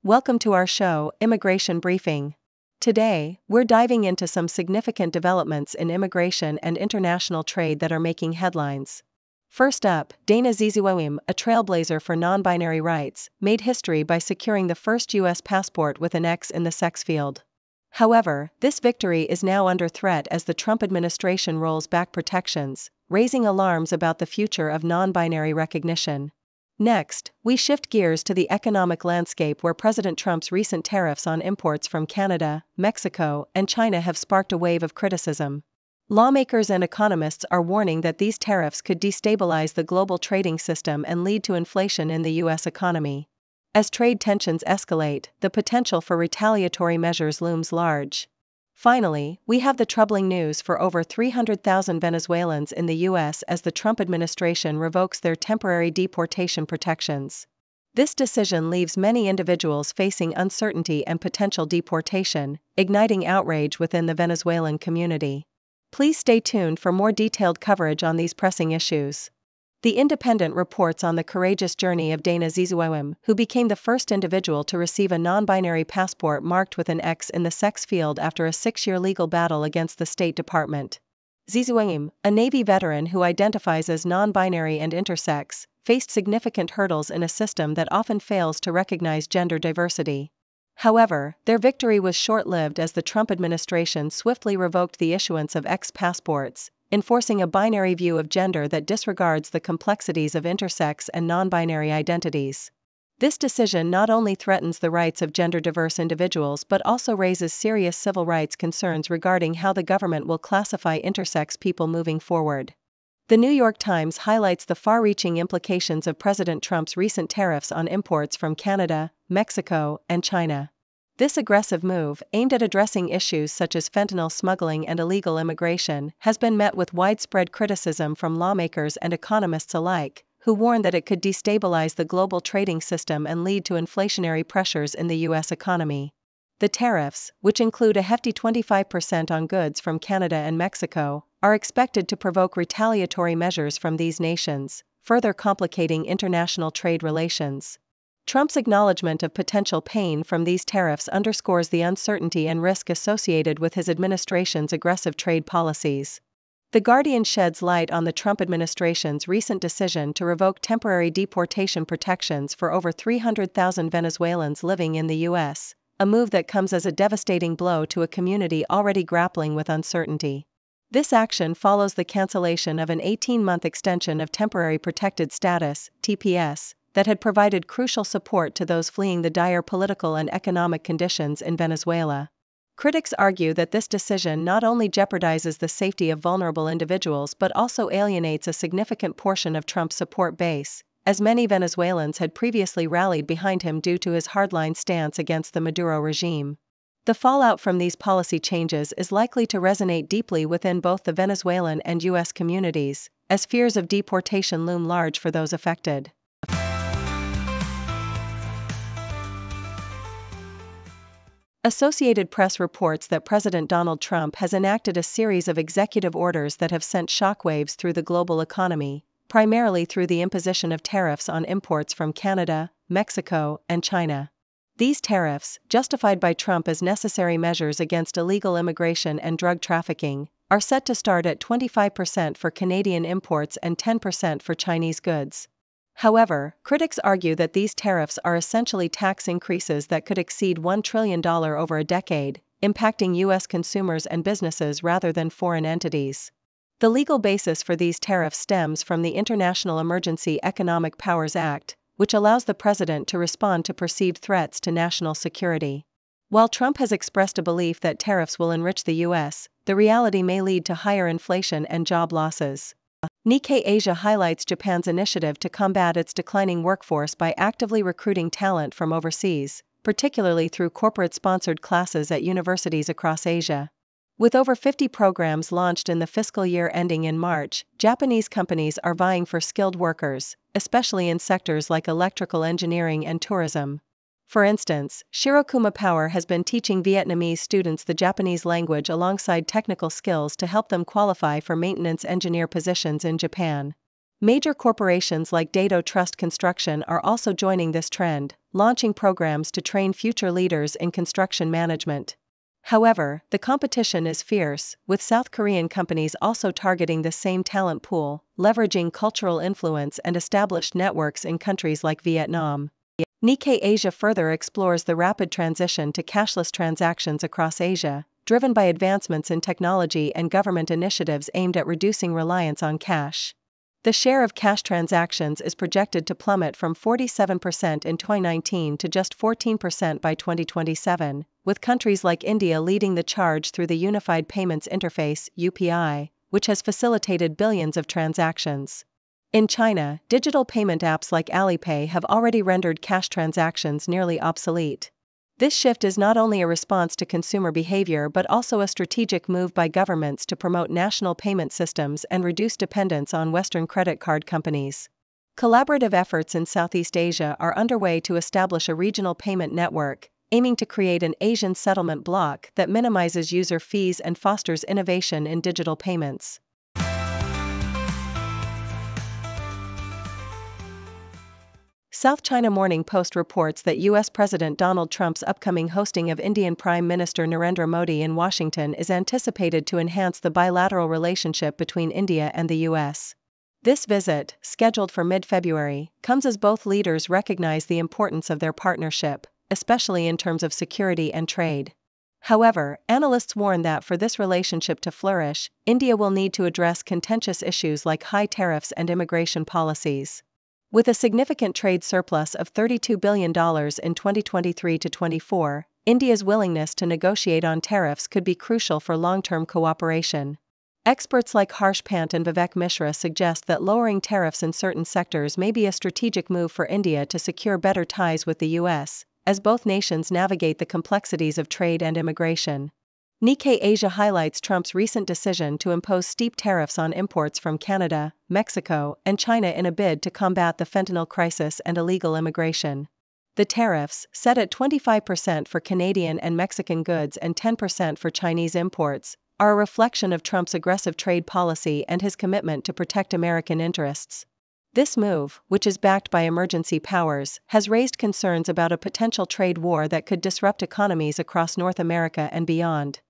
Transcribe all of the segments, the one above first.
Welcome to our show, Immigration Briefing. Today, we're diving into some significant developments in immigration and international trade that are making headlines. First up, Dana Zizouawim, a trailblazer for non-binary rights, made history by securing the first U.S. passport with an X in the sex field. However, this victory is now under threat as the Trump administration rolls back protections, raising alarms about the future of non-binary recognition. Next, we shift gears to the economic landscape where President Trump's recent tariffs on imports from Canada, Mexico, and China have sparked a wave of criticism. Lawmakers and economists are warning that these tariffs could destabilize the global trading system and lead to inflation in the U.S. economy. As trade tensions escalate, the potential for retaliatory measures looms large. Finally, we have the troubling news for over 300,000 Venezuelans in the U.S. as the Trump administration revokes their temporary deportation protections. This decision leaves many individuals facing uncertainty and potential deportation, igniting outrage within the Venezuelan community. Please stay tuned for more detailed coverage on these pressing issues. The Independent reports on the courageous journey of Dana Zizouawim, who became the first individual to receive a non-binary passport marked with an X in the sex field after a 6-year legal battle against the State Department. Zizouawim, a Navy veteran who identifies as non-binary and intersex, faced significant hurdles in a system that often fails to recognize gender diversity. However, their victory was short-lived as the Trump administration swiftly revoked the issuance of X passports, enforcing a binary view of gender that disregards the complexities of intersex and non-binary identities. This decision not only threatens the rights of gender-diverse individuals but also raises serious civil rights concerns regarding how the government will classify intersex people moving forward. The New York Times highlights the far-reaching implications of President Trump's recent tariffs on imports from Canada, Mexico, and China. This aggressive move, aimed at addressing issues such as fentanyl smuggling and illegal immigration, has been met with widespread criticism from lawmakers and economists alike, who warn that it could destabilize the global trading system and lead to inflationary pressures in the U.S. economy. The tariffs, which include a hefty 25% on goods from Canada and Mexico, are expected to provoke retaliatory measures from these nations, further complicating international trade relations. Trump's acknowledgement of potential pain from these tariffs underscores the uncertainty and risk associated with his administration's aggressive trade policies. The Guardian sheds light on the Trump administration's recent decision to revoke temporary deportation protections for over 300,000 Venezuelans living in the U.S., a move that comes as a devastating blow to a community already grappling with uncertainty. This action follows the cancellation of an 18-month extension of temporary protected status, TPS, that had provided crucial support to those fleeing the dire political and economic conditions in Venezuela. Critics argue that this decision not only jeopardizes the safety of vulnerable individuals but also alienates a significant portion of Trump's support base, as many Venezuelans had previously rallied behind him due to his hardline stance against the Maduro regime. The fallout from these policy changes is likely to resonate deeply within both the Venezuelan and U.S. communities, as fears of deportation loom large for those affected. Associated Press reports that President Donald Trump has enacted a series of executive orders that have sent shockwaves through the global economy, primarily through the imposition of tariffs on imports from Canada, Mexico, and China. These tariffs, justified by Trump as necessary measures against illegal immigration and drug trafficking, are set to start at 25% for Canadian imports and 10% for Chinese goods. However, critics argue that these tariffs are essentially tax increases that could exceed $1 trillion over a decade, impacting U.S. consumers and businesses rather than foreign entities. The legal basis for these tariffs stems from the International Emergency Economic Powers Act, which allows the president to respond to perceived threats to national security. While Trump has expressed a belief that tariffs will enrich the U.S., the reality may lead to higher inflation and job losses. Nikkei Asia highlights Japan's initiative to combat its declining workforce by actively recruiting talent from overseas, particularly through corporate-sponsored classes at universities across Asia. With over 50 programs launched in the fiscal year ending in March, Japanese companies are vying for skilled workers, especially in sectors like electrical engineering and tourism. For instance, Shirokuma Power has been teaching Vietnamese students the Japanese language alongside technical skills to help them qualify for maintenance engineer positions in Japan. Major corporations like Dato Trust Construction are also joining this trend, launching programs to train future leaders in construction management. However, the competition is fierce, with South Korean companies also targeting the same talent pool, leveraging cultural influence and established networks in countries like Vietnam. Nikkei Asia further explores the rapid transition to cashless transactions across Asia, driven by advancements in technology and government initiatives aimed at reducing reliance on cash. The share of cash transactions is projected to plummet from 47% in 2019 to just 14% by 2027, with countries like India leading the charge through the Unified Payments Interface (UPI), which has facilitated billions of transactions. In China, digital payment apps like Alipay have already rendered cash transactions nearly obsolete. This shift is not only a response to consumer behavior but also a strategic move by governments to promote national payment systems and reduce dependence on Western credit card companies. Collaborative efforts in Southeast Asia are underway to establish a regional payment network, aiming to create an Asian settlement bloc that minimizes user fees and fosters innovation in digital payments. South China Morning Post reports that U.S. President Donald Trump's upcoming hosting of Indian Prime Minister Narendra Modi in Washington is anticipated to enhance the bilateral relationship between India and the U.S. This visit, scheduled for mid-February, comes as both leaders recognize the importance of their partnership, especially in terms of security and trade. However, analysts warn that for this relationship to flourish, India will need to address contentious issues like high tariffs and immigration policies. With a significant trade surplus of $32 billion in 2023-24, India's willingness to negotiate on tariffs could be crucial for long-term cooperation. Experts like Harsh Pant and Vivek Mishra suggest that lowering tariffs in certain sectors may be a strategic move for India to secure better ties with the U.S., as both nations navigate the complexities of trade and immigration. Nikkei Asia highlights Trump's recent decision to impose steep tariffs on imports from Canada, Mexico, and China in a bid to combat the fentanyl crisis and illegal immigration. The tariffs, set at 25% for Canadian and Mexican goods and 10% for Chinese imports, are a reflection of Trump's aggressive trade policy and his commitment to protect American interests. This move, which is backed by emergency powers, has raised concerns about a potential trade war that could disrupt economies across North America and beyond.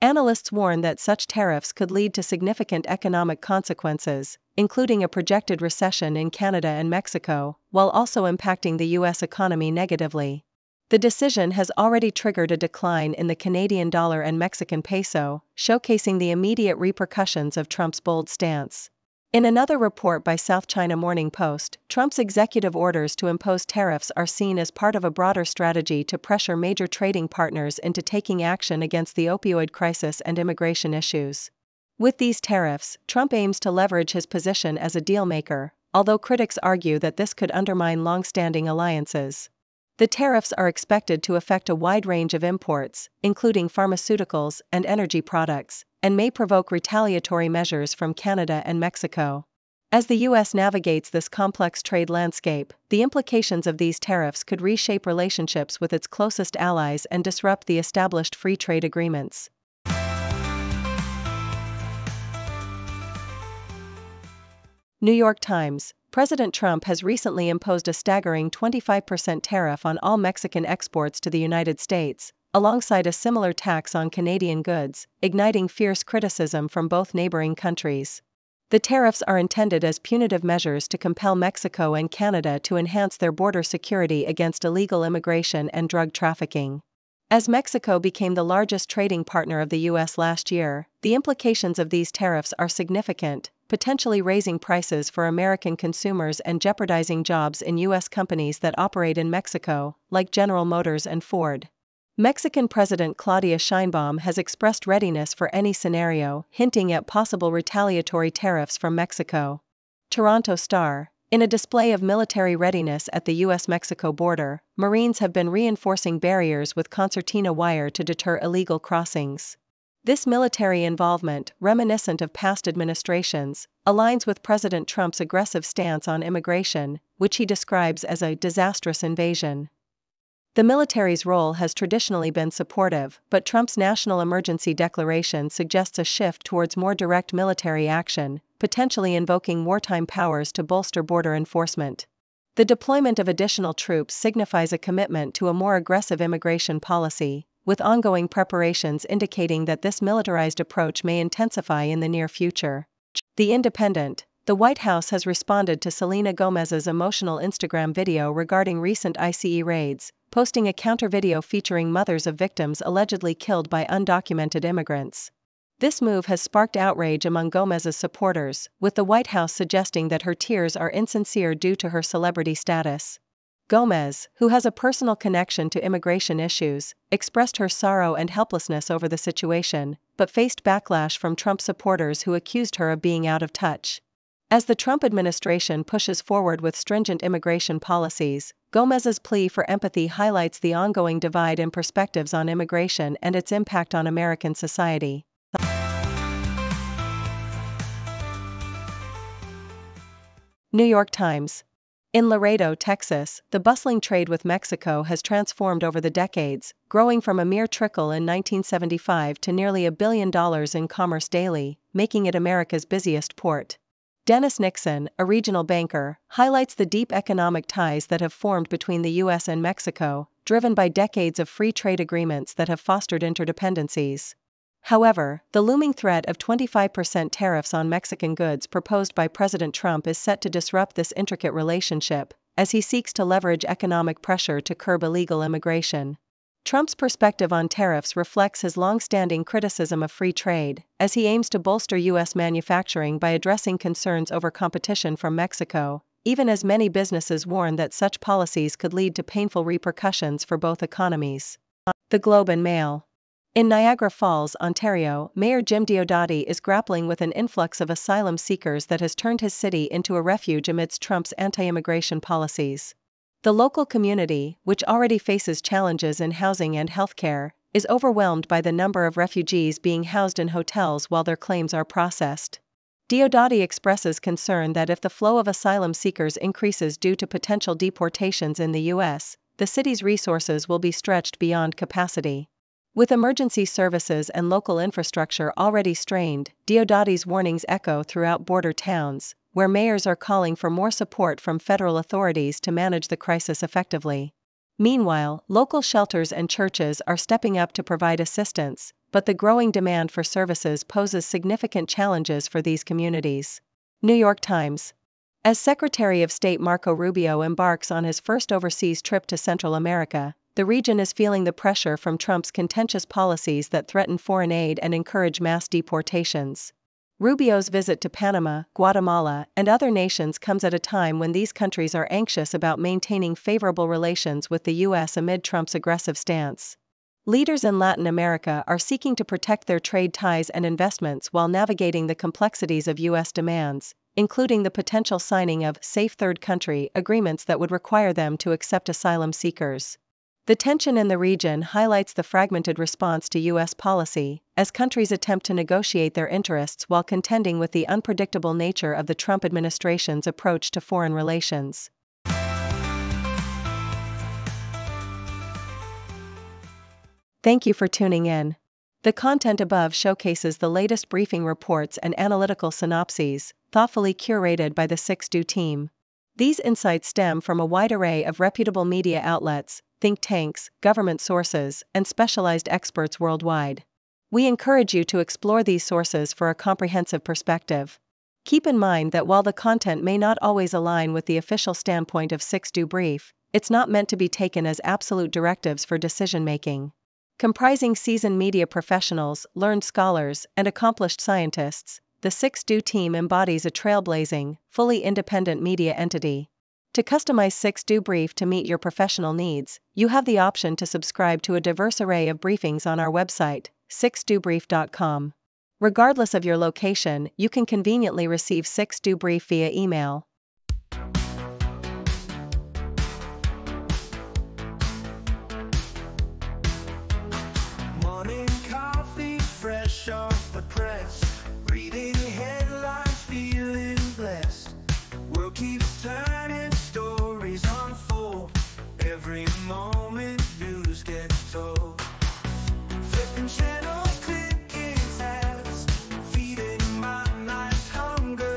Analysts warn that such tariffs could lead to significant economic consequences, including a projected recession in Canada and Mexico, while also impacting the U.S. economy negatively. The decision has already triggered a decline in the Canadian dollar and Mexican peso, showcasing the immediate repercussions of Trump's bold stance. In another report by South China Morning Post, Trump's executive orders to impose tariffs are seen as part of a broader strategy to pressure major trading partners into taking action against the opioid crisis and immigration issues. With these tariffs, Trump aims to leverage his position as a dealmaker, although critics argue that this could undermine long-standing alliances. The tariffs are expected to affect a wide range of imports, including pharmaceuticals and energy products, and may provoke retaliatory measures from Canada and Mexico. As the U.S. navigates this complex trade landscape, the implications of these tariffs could reshape relationships with its closest allies and disrupt the established free trade agreements. New York Times. President Trump has recently imposed a staggering 25% tariff on all Mexican exports to the United States, alongside a similar tax on Canadian goods, igniting fierce criticism from both neighboring countries. The tariffs are intended as punitive measures to compel Mexico and Canada to enhance their border security against illegal immigration and drug trafficking. As Mexico became the largest trading partner of the U.S. last year, the implications of these tariffs are significant, potentially raising prices for American consumers and jeopardizing jobs in U.S. companies that operate in Mexico, like General Motors and Ford. Mexican President Claudia Sheinbaum has expressed readiness for any scenario, hinting at possible retaliatory tariffs from Mexico. Toronto Star. In a display of military readiness at the U.S.-Mexico border, Marines have been reinforcing barriers with concertina wire to deter illegal crossings. This military involvement, reminiscent of past administrations, aligns with President Trump's aggressive stance on immigration, which he describes as a disastrous invasion. The military's role has traditionally been supportive, but Trump's national emergency declaration suggests a shift towards more direct military action, potentially invoking wartime powers to bolster border enforcement. The deployment of additional troops signifies a commitment to a more aggressive immigration policy, with ongoing preparations indicating that this militarized approach may intensify in the near future. The Independent. The White House has responded to Selena Gomez's emotional Instagram video regarding recent ICE raids, posting a counter video featuring mothers of victims allegedly killed by undocumented immigrants. This move has sparked outrage among Gomez's supporters, with the White House suggesting that her tears are insincere due to her celebrity status. Gomez, who has a personal connection to immigration issues, expressed her sorrow and helplessness over the situation, but faced backlash from Trump supporters who accused her of being out of touch. As the Trump administration pushes forward with stringent immigration policies, Gomez's plea for empathy highlights the ongoing divide in perspectives on immigration and its impact on American society. New York Times. In Laredo, Texas, the bustling trade with Mexico has transformed over the decades, growing from a mere trickle in 1975 to nearly $1 billion in commerce daily, making it America's busiest port. Dennis Nixon, a regional banker, highlights the deep economic ties that have formed between the U.S. and Mexico, driven by decades of free trade agreements that have fostered interdependencies. However, the looming threat of 25% tariffs on Mexican goods proposed by President Trump is set to disrupt this intricate relationship, as he seeks to leverage economic pressure to curb illegal immigration. Trump's perspective on tariffs reflects his long-standing criticism of free trade, as he aims to bolster U.S. manufacturing by addressing concerns over competition from Mexico, even as many businesses warn that such policies could lead to painful repercussions for both economies. The Globe and Mail. In Niagara Falls, Ontario, Mayor Jim Diodati is grappling with an influx of asylum seekers that has turned his city into a refuge amidst Trump's anti-immigration policies. The local community, which already faces challenges in housing and healthcare, is overwhelmed by the number of refugees being housed in hotels while their claims are processed. Diodati expresses concern that if the flow of asylum seekers increases due to potential deportations in the U.S., the city's resources will be stretched beyond capacity. With emergency services and local infrastructure already strained, Diodati's warnings echo throughout border towns, where mayors are calling for more support from federal authorities to manage the crisis effectively. Meanwhile, local shelters and churches are stepping up to provide assistance, but the growing demand for services poses significant challenges for these communities. New York Times. As Secretary of State Marco Rubio embarks on his first overseas trip to Central America, the region is feeling the pressure from Trump's contentious policies that threaten foreign aid and encourage mass deportations. Rubio's visit to Panama, Guatemala, and other nations comes at a time when these countries are anxious about maintaining favorable relations with the U.S. amid Trump's aggressive stance. Leaders in Latin America are seeking to protect their trade ties and investments while navigating the complexities of U.S. demands, including the potential signing of safe third country agreements that would require them to accept asylum seekers. The tension in the region highlights the fragmented response to U.S. policy, as countries attempt to negotiate their interests while contending with the unpredictable nature of the Trump administration's approach to foreign relations. Thank you for tuning in. The content above showcases the latest briefing reports and analytical synopses, thoughtfully curated by the 6Do team. These insights stem from a wide array of reputable media outlets, think tanks, government sources, and specialized experts worldwide. We encourage you to explore these sources for a comprehensive perspective. Keep in mind that while the content may not always align with the official standpoint of 6Do Brief, it's not meant to be taken as absolute directives for decision-making. Comprising seasoned media professionals, learned scholars, and accomplished scientists, the 6Do team embodies a trailblazing, fully independent media entity. To customize 6Do Brief to meet your professional needs, you have the option to subscribe to a diverse array of briefings on our website, 6dobrief.com. Regardless of your location, you can conveniently receive 6Do Brief via email. Morning coffee, fresh off the press. Reading headlines, feeling blessed. World keeps turning, stories unfold. Every moment news gets told. Flipping channels, clicking tabs, feeding my mind's hunger.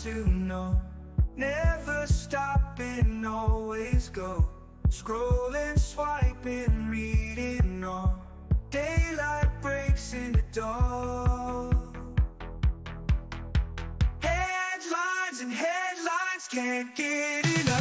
to know. Never stopping, always go. Scrolling, swiping, reading on. Daylight breaks into dawn. Headlines and headlines, can't get enough.